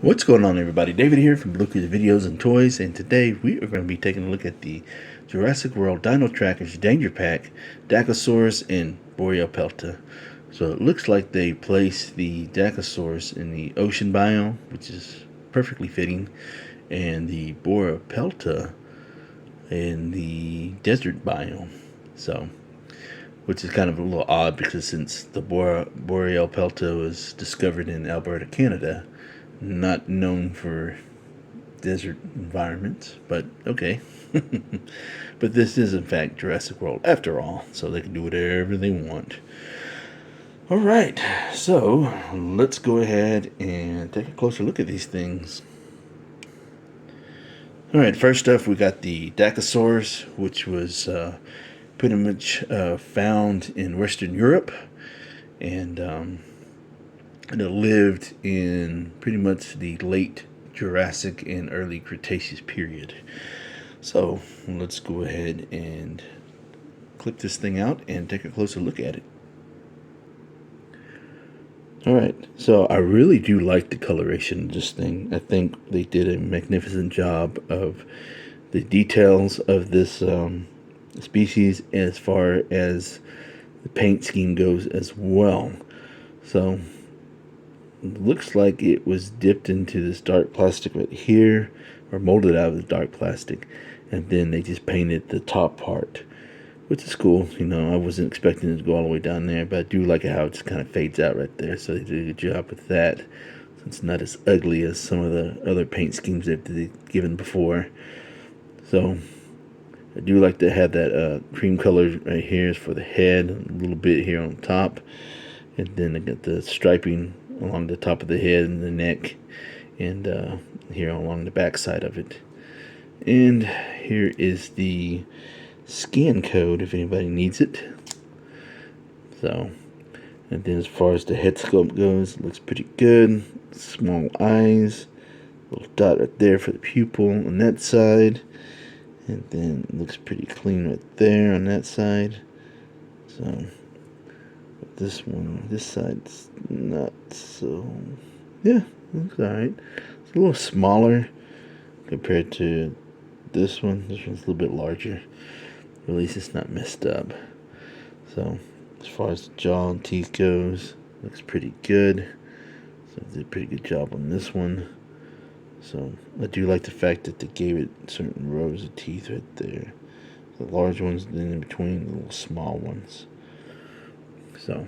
What's going on, everybody? David here from Bluckers Videos and Toys, and today we are going to be taking a look at the Jurassic World Dino Trackers Danger Pack, Dakosaurus and Borealopelta. So it looks like they placed the Dakosaurus in the ocean biome, which is perfectly fitting, and the Borealopelta in the desert biome. So, which is kind of a little odd because since the Borealopelta was discovered in Alberta, Canada, not known for desert environments, but okay. But this is in fact Jurassic World after all, so they can do whatever they want. Alright, so let's go ahead and take a closer look at these things. Alright, first up we got the Dakosaurus, which was pretty much found in Western Europe, and it lived in pretty much the late Jurassic and early Cretaceous period. So let's go ahead and clip this thing out and take a closer look at it. Alright, so I really do like the coloration of this thing. I think they did a magnificent job of the details of this species as far as the paint scheme goes as well. So looks like it was dipped into this dark plastic right here, or molded out of the dark plastic, and then they just painted the top part, which is cool. You know, I wasn't expecting it to go all the way down there, but I do like how it just kind of fades out right there, so they did a good job with that. So it's not as ugly as some of the other paint schemes that they've given before. So I do like to have that cream color right here is for the head, a little bit here on top, and then I got the striping along the top of the head and the neck, and here along the back side of it. And here is the scan code if anybody needs it. So, and then as far as the head sculpt goes, it looks pretty good. Small eyes, little dot right there for the pupil on that side, and then it looks pretty clean right there on that side. So this one, this side's not so, yeah, looks alright. It's a little smaller compared to this one. This one's a little bit larger. At least it's not messed up. So as far as the jaw and teeth goes, looks pretty good. So they did a pretty good job on this one. So I do like the fact that they gave it certain rows of teeth right there. The large ones, then in between the little small ones. So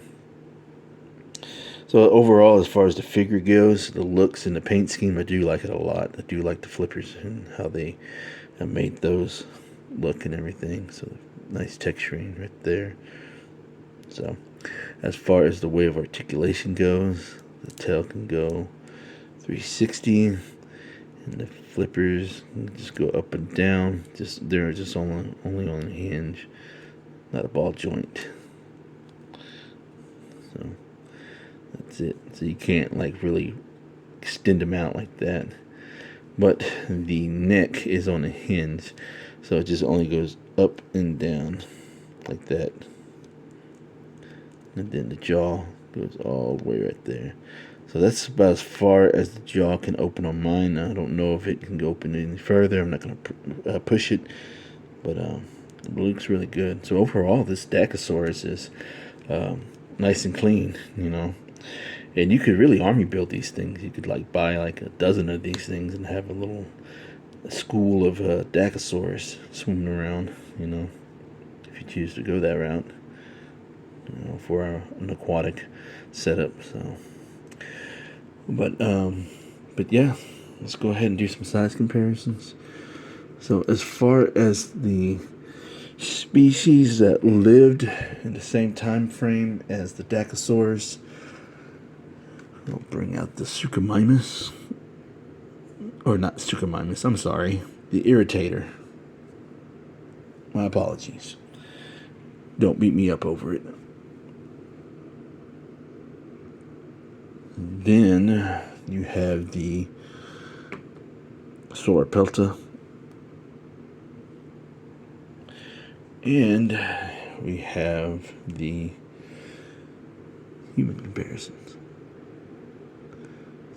overall, as far as the figure goes, the looks and the paint scheme, I do like it a lot. I do like the flippers and how they have made those look and everything. So nice texturing right there. So as far as the way of articulation goes, the tail can go 360, and the flippers can just go up and down. They're just only on a hinge, not a ball joint. So that's it. So you can't like really extend them out like that. But the neck is on a hinge, so it just only goes up and down like that. And then the jaw goes all the way right there. So that's about as far as the jaw can open on mine. I don't know if it can go open any further. I'm not going to push it, but it looks really good. So overall, this Dakosaurus is nice and clean, you know. And you could really army build these things. You could like buy like a dozen of these things and have a school of Dakosaurus swimming around, you know, if you choose to go that route, you know, for an aquatic setup. So, but yeah, let's go ahead and do some size comparisons. So as far as the species that lived in the same time frame as the Dakosaurus, I'll bring out the Suchomimus, or not Suchomimus, I'm sorry, the Irritator. My apologies. Don't beat me up over it. Then you have the Sauropelta, and we have the human comparisons.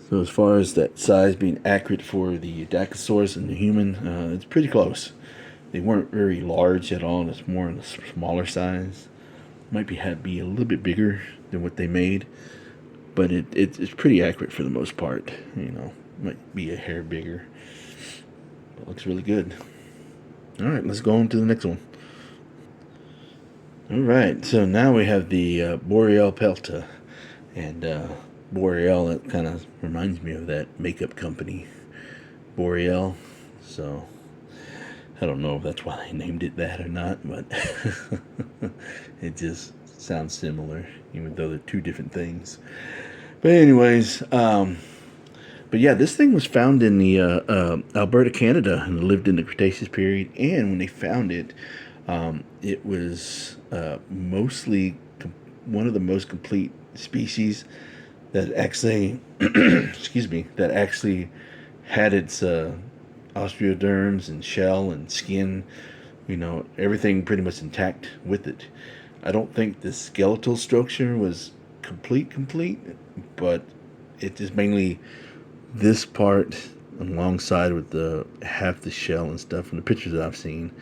So as far as that size being accurate for the Dakosaurus and the human, it's pretty close. They weren't very large at all. It's more on the smaller size. Might be a little bit bigger than what they made, but it's pretty accurate for the most part. You know, might be a hair bigger. But looks really good. All right, let's go on to the next one. All right, so now we have the Borealopelta, and Boreal. It kind of reminds me of that makeup company, Boreal. So I don't know if that's why they named it that or not, but it just sounds similar, even though they're two different things. But anyways, but yeah, this thing was found in the Alberta, Canada, and lived in the Cretaceous period. And when they found it, it was mostly one of the most complete species that actually, excuse me, that actually had its osteoderms and shell and skin, you know, everything pretty much intact with it. I don't think the skeletal structure was complete, but it is mainly this part alongside with the half the shell and stuff from the pictures that I've seen.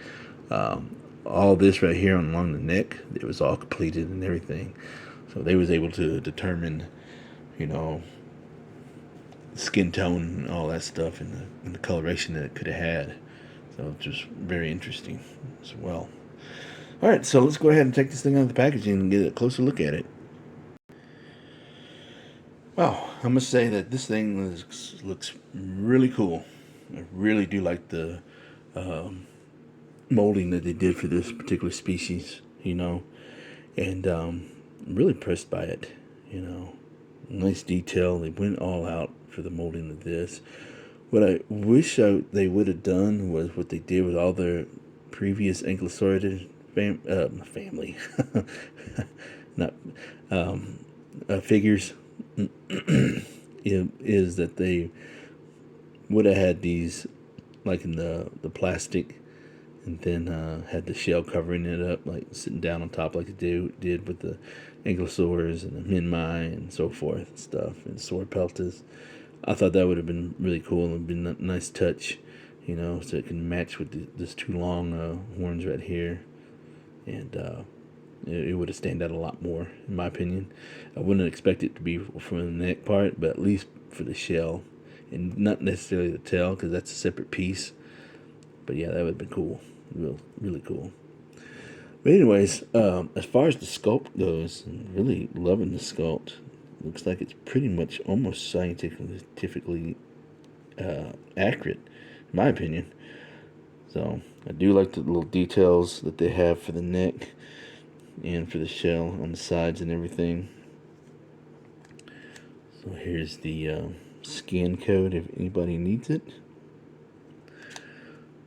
All this right here along the neck, it was all completed and everything. So they was able to determine, you know, skin tone and all that stuff and the coloration that it could have had. So it's just very interesting as well. All right, so let's go ahead and take this thing out of the packaging and get a closer look at it. Wow, I must say that this thing looks really cool. I really do like the molding that they did for this particular species, you know, and I'm really impressed by it, you know. Nice detail. They went all out for the molding of this. What I wish they would have done was what they did with all their previous ankylosaurid family, not figures, is that they would have had these like in the plastic, and then had the shell covering it up, like sitting down on top like they did with the ankylosaurs and the minmi and so forth and stuff, and sauropeltas. I thought that would have been really cool and been a nice touch, you know, so it can match with this two long horns right here, and it would have stand out a lot more, in my opinion. I wouldn't expect it to be from the neck part, but at least for the shell, and not necessarily the tail, because that's a separate piece. But yeah, that would have been cool, really cool. But anyways, as far as the sculpt goes, I'm really loving the sculpt. Looks like it's pretty much almost scientifically accurate, in my opinion. So I do like the little details that they have for the neck and for the shell on the sides and everything. So here's the scan code if anybody needs it.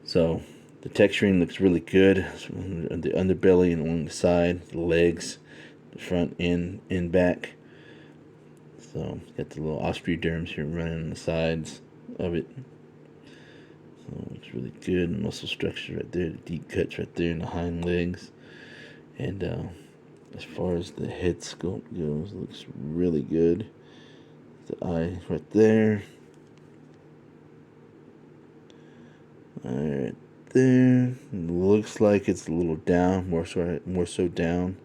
So the texturing looks really good. The underbelly and along the side, the legs, the front and back. So got the little osteoderms here running on the sides of it. So it's really good. Muscle structure right there, the deep cuts right there in the hind legs. And as far as the head sculpt goes, looks really good. The eye right there. Alright there. Looks like it's a little down, more so down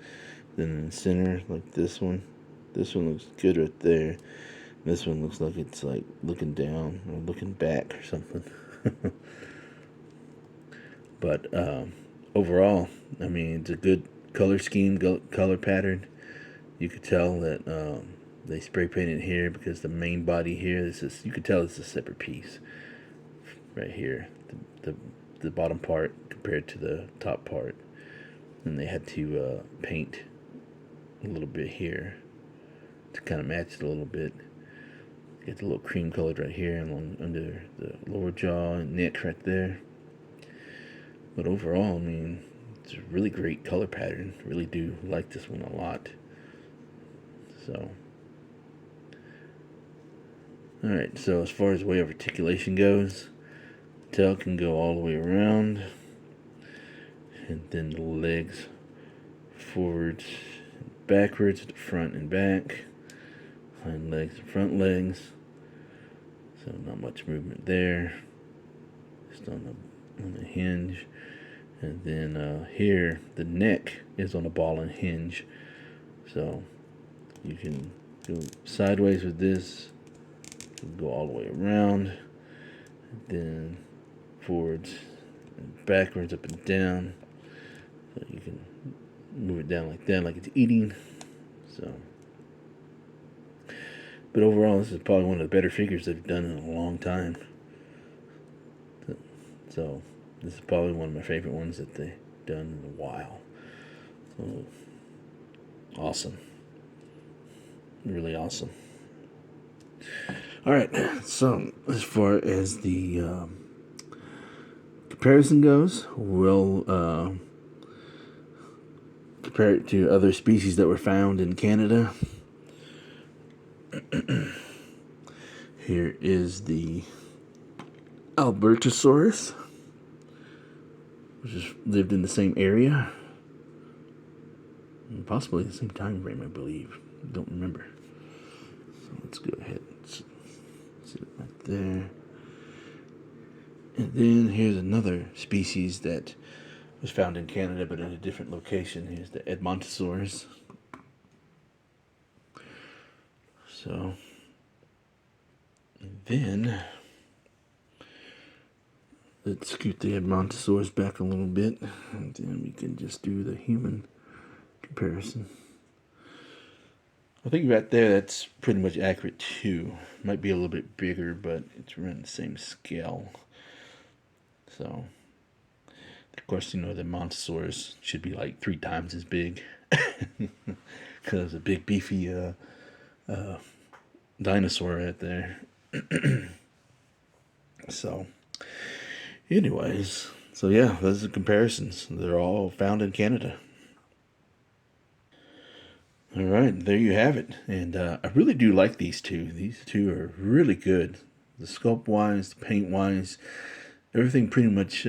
than in the center, like this one. This one looks good right there. This one looks like it's like looking down or looking back or something. But overall, I mean, it's a good color scheme, color pattern. You could tell that they spray painted here because the main body here, you could tell it's a separate piece right here. The bottom part compared to the top part, and they had to paint a little bit here to kind of match it a little bit. Get the little cream colored right here along under the lower jaw and neck right there. But overall, I mean, it's a really great color pattern. Really do like this one a lot. So, alright, so as far as way of articulation goes, the tail can go all the way around, and then the legs forwards and backwards, the front and back, hind legs and front legs. So not much movement there. Just on the hinge. And then here, the neck is on a ball and hinge. So you can go sideways with this, go all the way around, and then forwards and backwards, up and down. So you can move it down like that, like it's eating. So, but overall, this is probably one of the better figures they've done in a long time. So this is probably one of my favorite ones that they've done in a while. So awesome. Really awesome. All right, so as far as the comparison goes, we'll compare it to other species that were found in Canada. Here is the Albertosaurus, which has lived in the same area, and possibly the same time frame, I believe. Don't remember. So let's go ahead and sit it right there. And then here's another species that was found in Canada, but in a different location. Here's the Edmontosaurus. So, and then let's scoot the Edmontosaurus back a little bit, and then we can just do the human comparison. I think right there, that's pretty much accurate too. Might be a little bit bigger, but it's around the same scale. So, of course, you know, the Montosaurus should be like 3 times as big. Because a big, beefy dinosaur right there. So, anyways, so yeah, those are the comparisons. They're all found in Canada. All right, there you have it. And I really do like these two. These two are really good. The sculpt wise, the paint wise, everything pretty much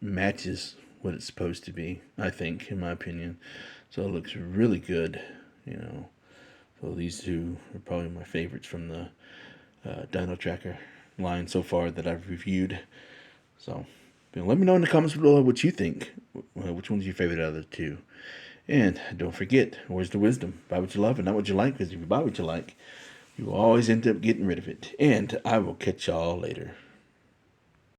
matches what it's supposed to be, I think, in my opinion. So it looks really good, you know. So these two are probably my favorites from the Dino Tracker line so far that I've reviewed. So let me know in the comments below what you think. Which one's your favorite out of the two? And don't forget, where's the wisdom? Buy what you love and not what you like, because if you buy what you like, you will always end up getting rid of it. And I will catch y'all later.